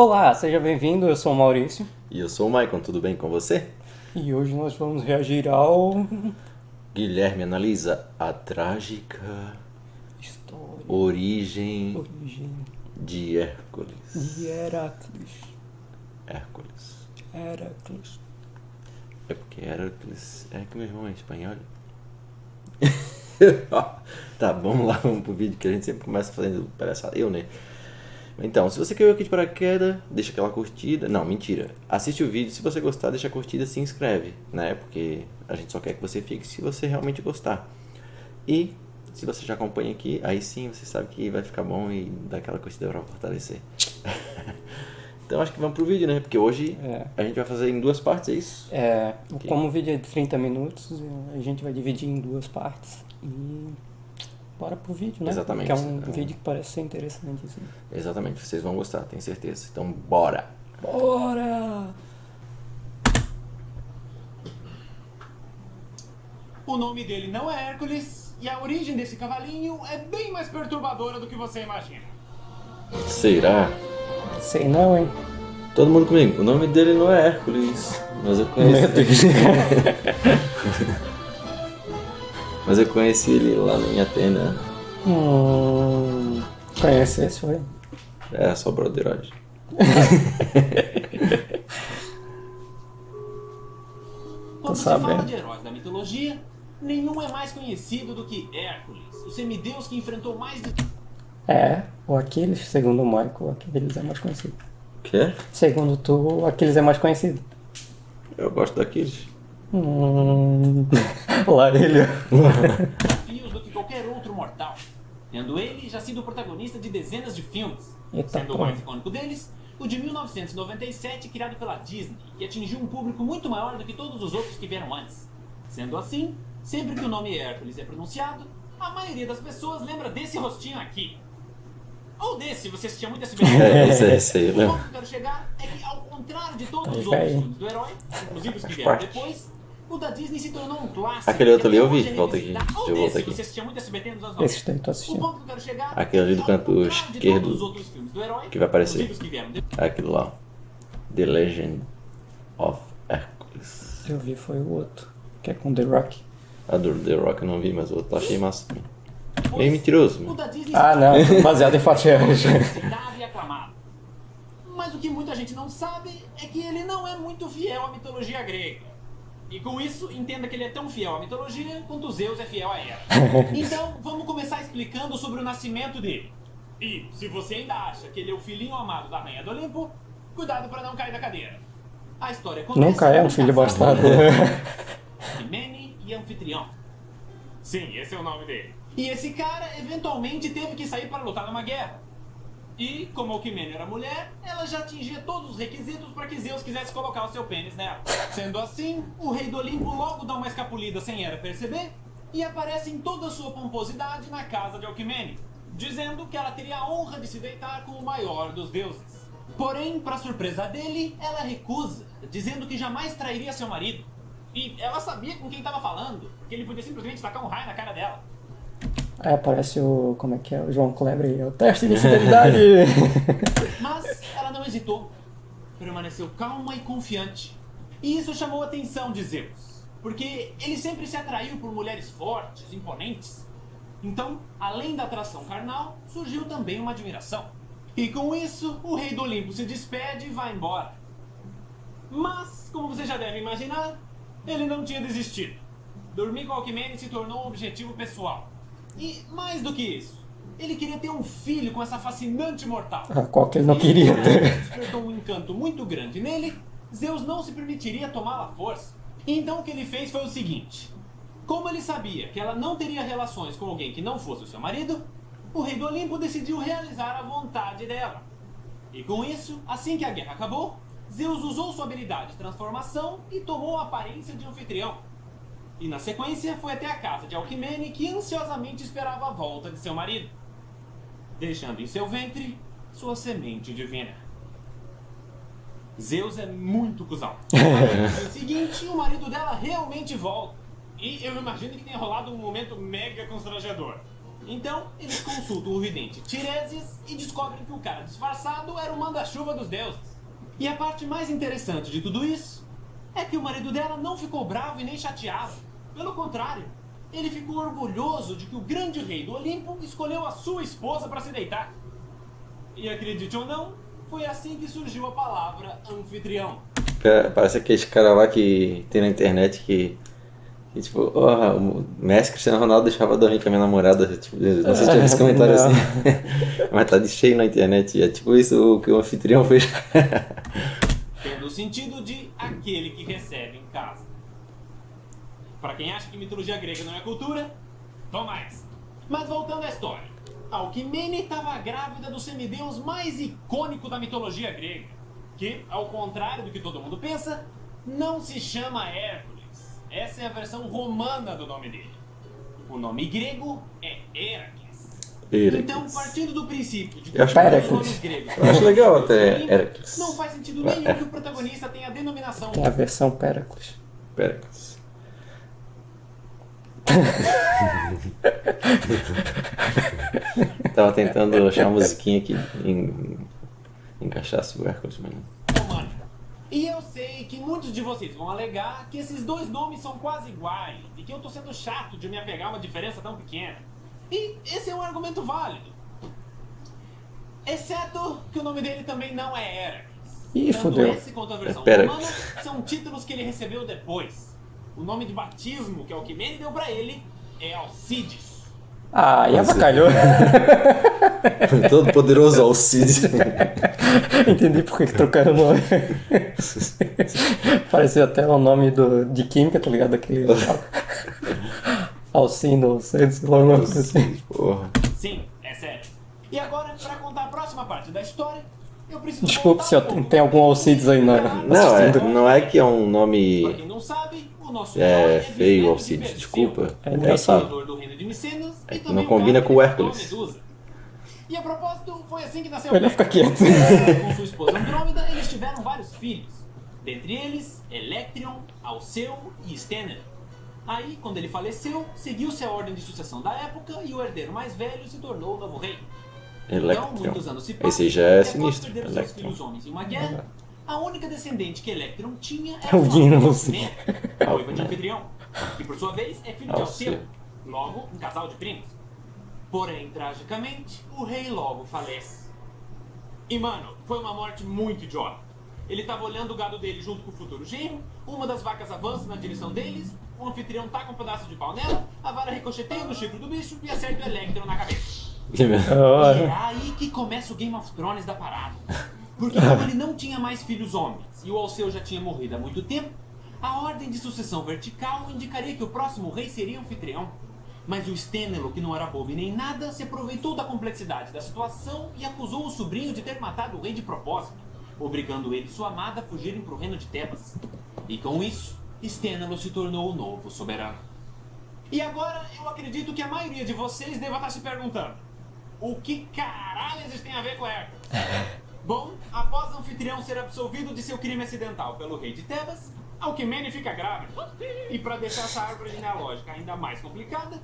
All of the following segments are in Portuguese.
Olá, seja bem-vindo, eu sou o Maurício E eu sou o Maicon, tudo bem com você? e hoje nós vamos reagir ao... Guilherme analisa a trágica História, origem origem de Hércules. de Heracles. Hércules. Heracles. É porque Hércules é que meu irmão é espanhol. Tá bom, lá vamos pro vídeo que a gente sempre começa fazendo palhaçada. Eu, né? Então, se você caiu aqui de paraquedas, deixa aquela curtida. Não, mentira. Assiste o vídeo, se você gostar, deixa a curtida, se inscreve, né? Porque a gente só quer que você fique se você realmente gostar. E se você já acompanha aqui, aí sim você sabe que vai ficar bom e dá aquela curtida pra fortalecer. Então acho que vamos pro vídeo, né? Porque hoje a gente vai fazer em duas partes, é isso? Como o vídeo é de 30 minutos, a gente vai dividir em duas partes e bora pro vídeo, né? Exatamente. Que é um vídeo que parece ser interessante, assim. Exatamente, vocês vão gostar, tenho certeza. Então bora! Bora! O nome dele não é Hércules e a origem desse cavalinho é bem mais perturbadora do que você imagina. Será? Sei não, hein? Todo mundo comigo, o nome dele não é Hércules, mas eu conheci. Meu Deus. Mas eu conheci ele lá em Atena. Conhece esse, foi? É, só broderagem. Quando se sabendo. fala de heróis da mitologia, nenhum é mais conhecido do que Hércules, o semideus que enfrentou mais de... O Aquiles, segundo o Michael, o Aquiles é mais conhecido. Quê? Segundo tu, o Aquiles é mais conhecido. Eu gosto daqueles. Lá ele. desafios do que qualquer outro mortal, tendo ele já sido protagonista de dezenas de filmes, Eita, sendo o porra. mais icônico deles o de 1997, criado pela Disney, que atingiu um público muito maior do que todos os outros que vieram antes. Sendo assim, sempre que o nome Hércules é pronunciado, a maioria das pessoas lembra desse rostinho aqui. Ou desse, se você assistia muito SBT. Esse aí, O lembra? ponto que eu quero chegar é que, ao contrário de todos Tá os outros velho. filmes do herói, inclusive os que vieram parte. depois, o da Disney se tornou um clássico. Aquele outro ali eu vi, que até hoje é volta aqui, revisitado. Ou deixa eu voltar desse, aqui. você assistia muito SBT nos anos 90. Esse daí tô O assistindo. ponto que eu quero chegar Aquele ali do é que, canto ao contrário de esquerdo, todos os outros filmes do herói, que vai aparecer. inclusive os que vieram depois, Aquilo lá. The Legend of Hércules. Eu vi foi o outro, que é com The Rock. A do The Rock eu não vi, mas o outro eu achei massa também. Meio mentiroso, o mano. da Disney Ah, não, baseado em fatos reais. citado e aclamado. Mas o que muita gente não sabe é que ele não é muito fiel à mitologia grega. E com isso, entenda que ele é tão fiel à mitologia quanto Zeus é fiel a ela. Então, vamos começar explicando sobre o nascimento dele. E, se você ainda acha que ele é o filhinho amado da rainha do Olimpo, cuidado para não cair da cadeira. A história começa... Nunca é um filho com o bastardo. Alcimene e Anfitrião. Sim, esse é o nome dele. E esse cara, eventualmente, teve que sair para lutar numa guerra. E, como Alcimene era mulher, ela já atingia todos os requisitos para que Zeus quisesse colocar o seu pênis nela. Sendo assim, o rei do Olimpo logo dá uma escapulida sem ela perceber e aparece em toda a sua pomposidade na casa de Alcimene, dizendo que ela teria a honra de se deitar com o maior dos deuses. Porém, para surpresa dele, ela recusa, dizendo que jamais trairia seu marido. E ela sabia com quem estava falando, que ele podia simplesmente tacar um raio na cara dela. Aí aparece o, como é que é, o João Kleber, o teste de fidelidade. Mas ela não hesitou. Permaneceu calma e confiante. E isso chamou a atenção de Zeus, porque ele sempre se atraiu por mulheres fortes, imponentes. Então, além da atração carnal, surgiu também uma admiração. E com isso, o rei do Olimpo se despede e vai embora. Mas, como você já deve imaginar, ele não tinha desistido. Dormir com Alcimene se tornou um objetivo pessoal. E, mais do que isso, ele queria ter um filho com essa fascinante mortal. Qual que ele não queria ter. Despertou um encanto muito grande nele, Zeus não se permitiria tomá-la à força. Então o que ele fez foi o seguinte: como ele sabia que ela não teria relações com alguém que não fosse o seu marido, o rei do Olimpo decidiu realizar a vontade dela. E com isso, assim que a guerra acabou, Zeus usou sua habilidade de transformação e tomou a aparência de anfitrião. E na sequência foi até a casa de Alcimene, que ansiosamente esperava a volta de seu marido, deixando em seu ventre sua semente divina. Zeus é muito cuzão. No dia seguinte, o marido dela realmente volta. E eu imagino que tenha rolado um momento mega constrangedor. Então, eles consultam o vidente Tiresias e descobrem que o cara disfarçado era o manda-chuva dos deuses. E a parte mais interessante de tudo isso é que o marido dela não ficou bravo e nem chateado. Pelo contrário, ele ficou orgulhoso de que o grande rei do Olimpo escolheu a sua esposa para se deitar. E acredite ou não, foi assim que surgiu a palavra anfitrião. Parece aqueles caras lá que tem na internet que tipo, o Messi Cristiano Ronaldo deixava dormir com a minha namorada. Tipo, não sei se tinha esse comentário Não. assim. Mas tá de cheio na internet. É tipo isso que o anfitrião fez. Tendo o sentido de aquele que recebe em casa. Para quem acha que mitologia grega não é cultura, toma essa. Mas voltando à história. Alcmene estava grávida do semideus mais icônico da mitologia grega, que, ao contrário do que todo mundo pensa, não se chama Hércules. Essa é a versão romana do nome dele. O nome grego é Heracles. Então, partindo do princípio de que Eu acho todos os Heracles. nomes gregos Eu acho legal são até Olimpo, Heracles. não faz sentido nenhum que o protagonista tenha a denominação Tem a versão Pericles. Pericles. Tava tentando achar uma musiquinha aqui encaixasse o Hércules, mas não. romano. E eu sei que muitos de vocês vão alegar que esses dois nomes são quase iguais e que eu tô sendo chato de me apegar a uma diferença tão pequena. E esse é um argumento válido. Exceto que o nome dele também não é Heracles. Ih, Tanto fodeu. esse quanto a versão Pericles. romana são títulos que ele recebeu depois. O nome de batismo que Alcmene deu pra ele é Alcides. Ah, e avacalhou. Todo poderoso Alcides. Entendi por que trocaram o nome. Parecia até o nome de química, tá ligado? Aquele Alcino, sei lá o nome assim. Porra. Sim, é sério. E agora, pra contar a próxima parte da história, eu preciso Desculpe voltar se eu um pouco tem algum Alcides aí na... Não é que é um Pra nome quem não sabe, o nosso herói é, feio, Viseu Alcides, de Perseu, desculpa. É o engraçado. criador do reino de Micenas e É, também não o combina cara com o que inventou a Hércules. Medusa. E a propósito, foi assim que nasceu Melhor ficar quieto. Com sua esposa Andrômeda, eles tiveram vários filhos. Dentre eles, Electrion, Alceu e Stênero. Aí, quando ele faleceu, seguiu-se a ordem de sucessão da época e o herdeiro mais velho se tornou o novo rei. Então, Electrion. muitos anos se passam, Esse já é após sinistro. perder seus Electrion. filhos homens em uma guerra, a única descendente que Electrion tinha É era o sua Dino, filha assim. Alcmene, a noiva de Anfitrião, que por sua vez é filho de Alceu. Alceu, logo um casal de primos. Porém, tragicamente, o rei logo falece. E mano, foi uma morte muito idiota. Ele tava olhando o gado dele junto com o futuro genro, uma das vacas avança na direção deles, o anfitrião taca um pedaço de pau nela, a vara ricocheteia no chifre do bicho e acerta o Electron na cabeça. E é aí que começa o Game of Thrones da parada. Porque como ele não tinha mais filhos homens e o Alceu já tinha morrido há muito tempo, a ordem de sucessão vertical indicaria que o próximo rei seria o anfitrião. Mas o Stênelo, que não era bobo e nem nada, se aproveitou da complexidade da situação e acusou o sobrinho de ter matado o rei de propósito, obrigando ele e sua amada a fugirem para o reino de Tebas. E com isso, Stênelo se tornou o novo soberano. E agora, eu acredito que a maioria de vocês deva estar se perguntando: o que caralho isso tem a ver com Hércules? Bom, após o anfitrião ser absolvido de seu crime acidental pelo rei de Tebas, Alcmene fica grávida. E para deixar essa árvore genealógica ainda mais complicada,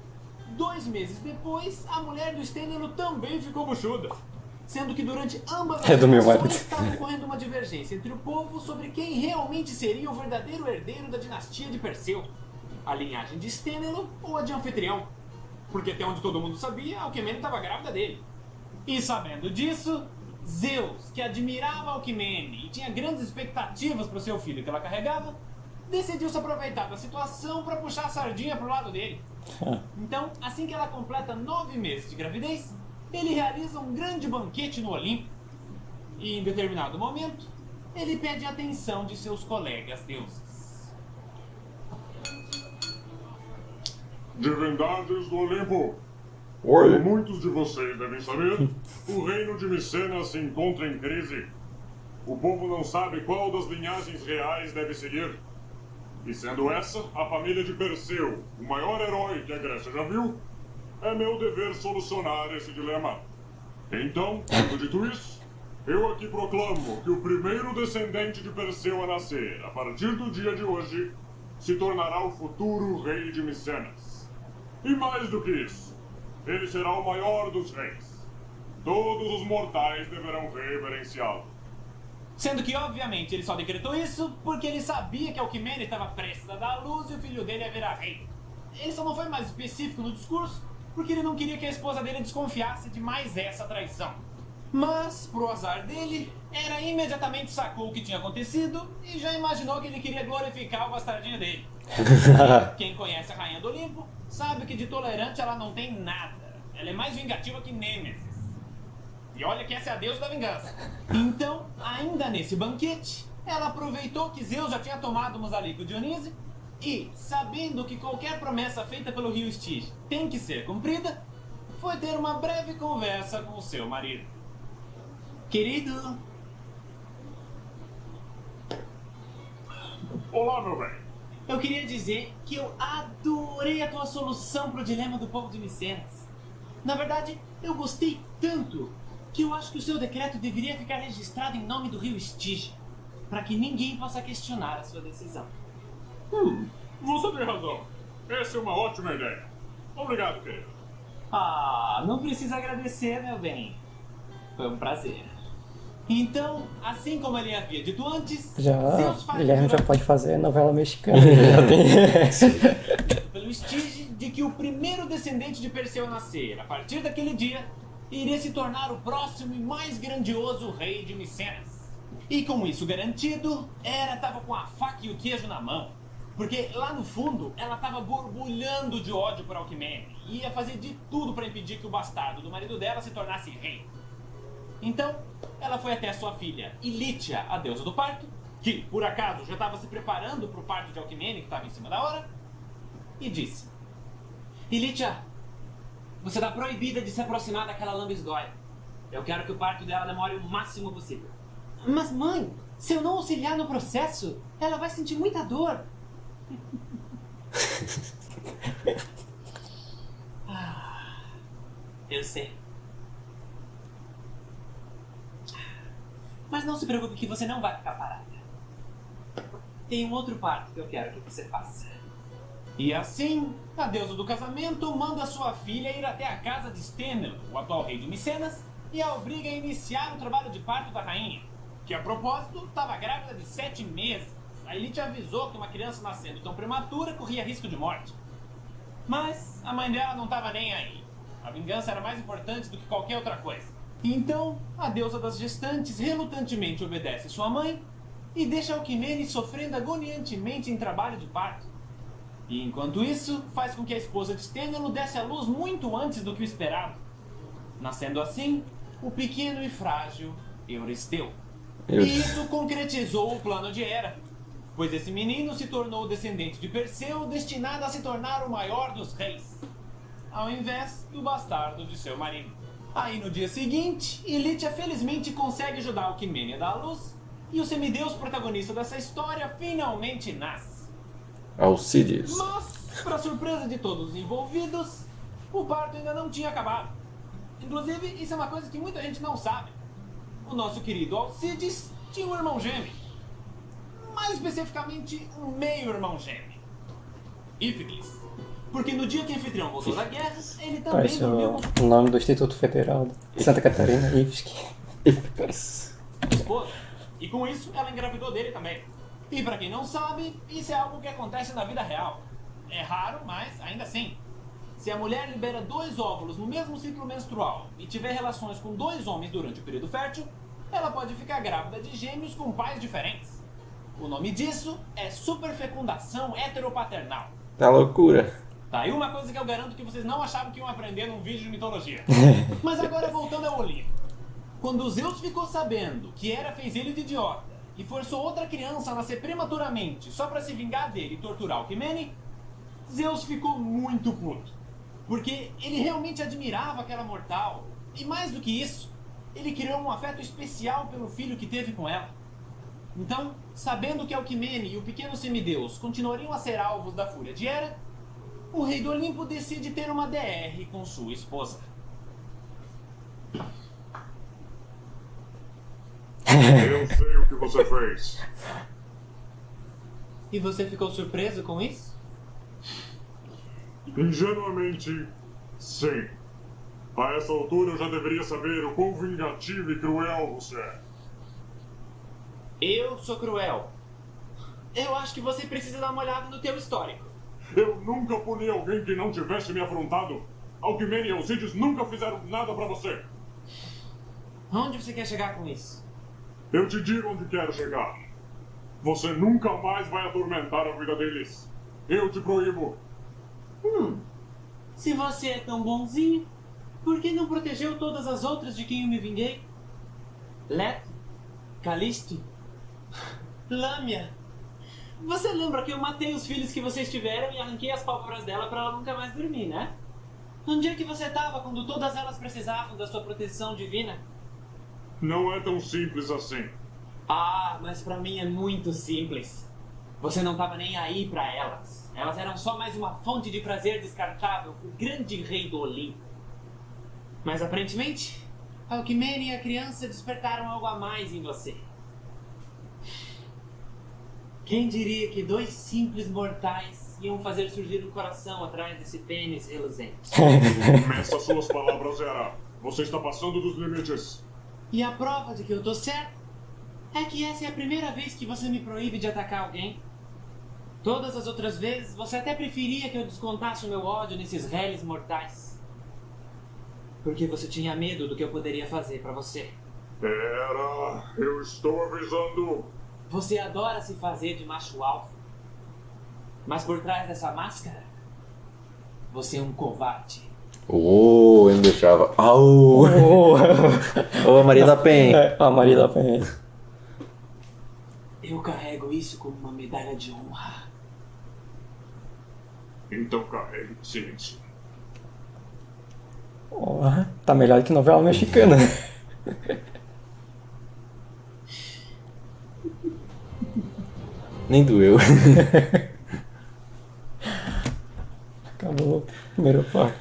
2 meses depois, a mulher do Stênelo também ficou buchuda. Sendo que durante ambas as É do meu gerações marido. estava ocorrendo uma divergência entre o povo sobre quem realmente seria o verdadeiro herdeiro da dinastia de Perseu. A linhagem de Stênelo ou a de Anfitrião. Porque até onde todo mundo sabia, Alcmene estava grávida dele. E sabendo disso, Zeus, que admirava Alcmene e tinha grandes expectativas para o seu filho que ela carregava, decidiu se aproveitar da situação para puxar a sardinha pro lado dele. Então, assim que ela completa 9 meses de gravidez, ele realiza um grande banquete no Olimpo. E em determinado momento, ele pede a atenção de seus colegas deuses. Divindades do Olimpo, Oi. como muitos de vocês devem saber, o reino de Micenas se encontra em crise. O povo não sabe qual das linhagens reais deve seguir. E sendo essa a família de Perseu, o maior herói que a Grécia já viu, é meu dever solucionar esse dilema. Então, tendo dito isso, eu aqui proclamo que o primeiro descendente de Perseu a nascer, a partir do dia de hoje, se tornará o futuro rei de Micenas. E mais do que isso, ele será o maior dos reis. Todos os mortais deverão reverenciá-lo. Sendo que, obviamente, ele só decretou isso porque ele sabia que Alcmene estava prestes a dar à luz e o filho dele ia virar rei. Ele só não foi mais específico no discurso porque ele não queria que a esposa dele desconfiasse de mais essa traição. Mas, pro azar dele, Hera imediatamente sacou o que tinha acontecido e já imaginou que ele queria glorificar o bastardinho dele. Quem conhece a Rainha do Olimpo sabe que de tolerante ela não tem nada. Ela é mais vingativa que Nêmesis. E olha que essa é a deusa da vingança. Então, ainda nesse banquete, ela aproveitou que Zeus já tinha tomado um ali com Dionísio e, sabendo que qualquer promessa feita pelo rio Estige tem que ser cumprida, foi ter uma breve conversa com o seu marido. Querido... Olá, meu bem. Eu queria dizer que eu adorei a tua solução pro dilema do povo de Micenas. Na verdade, eu gostei tanto que eu acho que o seu decreto deveria ficar registrado em nome do rio Estige, para que ninguém possa questionar a sua decisão. Você tem razão. Essa é uma ótima ideia. Obrigado, querido. Ah, não precisa agradecer, meu bem. Foi um prazer. Então, assim como ele havia dito antes, Já, Zeus faz Guilherme já juramento pode fazer novela mexicana. Já tem... pelo Estige de que o primeiro descendente de Perseu a nascer, a partir daquele dia, iria se tornar o próximo e mais grandioso rei de Micenas. E com isso garantido, Hera estava com a faca e o queijo na mão. Porque lá no fundo, ela estava borbulhando de ódio por Alcmene e ia fazer de tudo para impedir que o bastardo do marido dela se tornasse rei. Então, ela foi até a sua filha, Ilítia, a deusa do parto, que, por acaso, já estava se preparando para o parto de Alcmene, que estava em cima da hora, e disse: Ilítia, você está proibida de se aproximar daquela lambisgoia. Eu quero que o parto dela demore o máximo possível. Mas mãe, se eu não auxiliar no processo, ela vai sentir muita dor. Eu sei. Mas não se preocupe que você não vai ficar parada. Tem um outro parto que eu quero que você faça. E assim, a deusa do casamento manda sua filha ir até a casa de Stênelo, o atual rei de Micenas, e a obriga a iniciar o trabalho de parto da rainha, que a propósito estava grávida de 7 meses. A Elite avisou que uma criança nascendo tão prematura corria risco de morte. Mas a mãe dela não estava nem aí. A vingança era mais importante do que qualquer outra coisa. Então, a deusa das gestantes relutantemente obedece sua mãe e deixa Alcmene sofrendo agoniantemente em trabalho de parto. E enquanto isso, faz com que a esposa de Stênelo desse à luz muito antes do que o esperado, nascendo assim o pequeno e frágil Euristeu. E isso concretizou o plano de Hera, pois esse menino se tornou descendente de Perseu, destinado a se tornar o maior dos reis, ao invés do bastardo de seu marido. Aí no dia seguinte, Ilítia felizmente consegue ajudar Alcmene a dar à luz, e o semideus protagonista dessa história finalmente nasce. Alcides. Mas, para surpresa de todos os envolvidos, o parto ainda não tinha acabado. Inclusive, isso é uma coisa que muita gente não sabe. O nosso querido Alcides tinha um irmão gêmeo. Mais especificamente, um meio-irmão gêmeo. Íficles. Porque no dia que o anfitrião voltou da guerra, ele também Parece dormiu o nome do Instituto Federal de Santa Catarina, IFSC. com a esposa. E com isso, ela engravidou dele também. E pra quem não sabe, isso é algo que acontece na vida real. É raro, mas ainda assim. Se a mulher libera 2 óvulos no mesmo ciclo menstrual e tiver relações com 2 homens durante o período fértil, ela pode ficar grávida de gêmeos com pais diferentes. O nome disso é superfecundação heteropaternal. Tá loucura. Tá aí uma coisa que eu garanto que vocês não achavam que iam aprender num vídeo de mitologia. Mas agora voltando ao Olimpo. Quando Zeus ficou sabendo que Hera fez ele de idiota e forçou outra criança a nascer prematuramente só pra se vingar dele e torturar Alcmene, Zeus ficou muito puto. Porque ele realmente admirava aquela mortal. E mais do que isso, ele criou um afeto especial pelo filho que teve com ela. Então, sabendo que Alcmene e o pequeno semideus continuariam a ser alvos da fúria de Hera, o rei do Olimpo decide ter uma DR com sua esposa. Eu sei o que você fez. E você ficou surpreso com isso? Ingenuamente, sim. A essa altura eu já deveria saber o quão vingativo e cruel você é. Eu sou cruel. Eu acho que você precisa dar uma olhada no teu histórico. Eu nunca puni alguém que não tivesse me afrontado. Alckmin e Alcides nunca fizeram nada pra você. Onde você quer chegar com isso? Eu te digo onde quero chegar. Você nunca mais vai atormentar a vida deles. Eu te proíbo. Se você é tão bonzinho, por que não protegeu todas as outras de quem eu me vinguei? Leto? Calisto? Lâmia? Você lembra que eu matei os filhos que vocês tiveram e arranquei as pálpebras dela pra ela nunca mais dormir, né? Onde é que você tava quando todas elas precisavam da sua proteção divina? Não é tão simples assim. Ah, mas pra mim é muito simples. Você não tava nem aí pra elas. Elas eram só mais uma fonte de prazer descartável pro grande rei do Olimpo. Mas aparentemente, Alckmin e a criança despertaram algo a mais em você. Quem diria que dois simples mortais iam fazer surgir um coração atrás desse pênis reluzente? Meça suas palavras, Hera. Você está passando dos limites. E a prova de que eu tô certo é que essa é a primeira vez que você me proíbe de atacar alguém. Todas as outras vezes, você até preferia que eu descontasse o meu ódio nesses réis mortais. Porque você tinha medo do que eu poderia fazer pra você. Hera, eu estou avisando. Você adora se fazer de macho alfa. Mas por trás dessa máscara, você é um covarde. Eu não deixava. Au! Ô, Maria da Penha. É, a Maria da Penha. Eu carrego isso como uma medalha de honra. Então carregue silêncio. Porra, tá melhor que novela mexicana. Nem doeu. Acabou a primeira parte.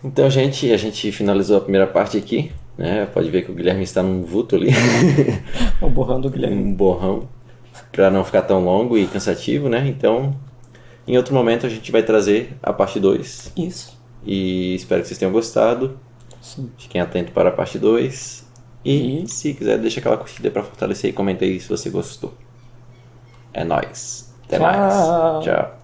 Então, gente, a gente finalizou a primeira parte aqui, né? Pode ver que o Guilherme está num vulto ali. O borrão do Guilherme. Um borrão. Pra não ficar tão longo e cansativo, né? Então, em outro momento a gente vai trazer a parte 2. Isso. E espero que vocês tenham gostado. Sim. Fiquem atentos para a parte 2. E se quiser, deixa aquela curtida pra fortalecer e comenta aí se você gostou. É nóis. Até Tchau. mais. Tchau.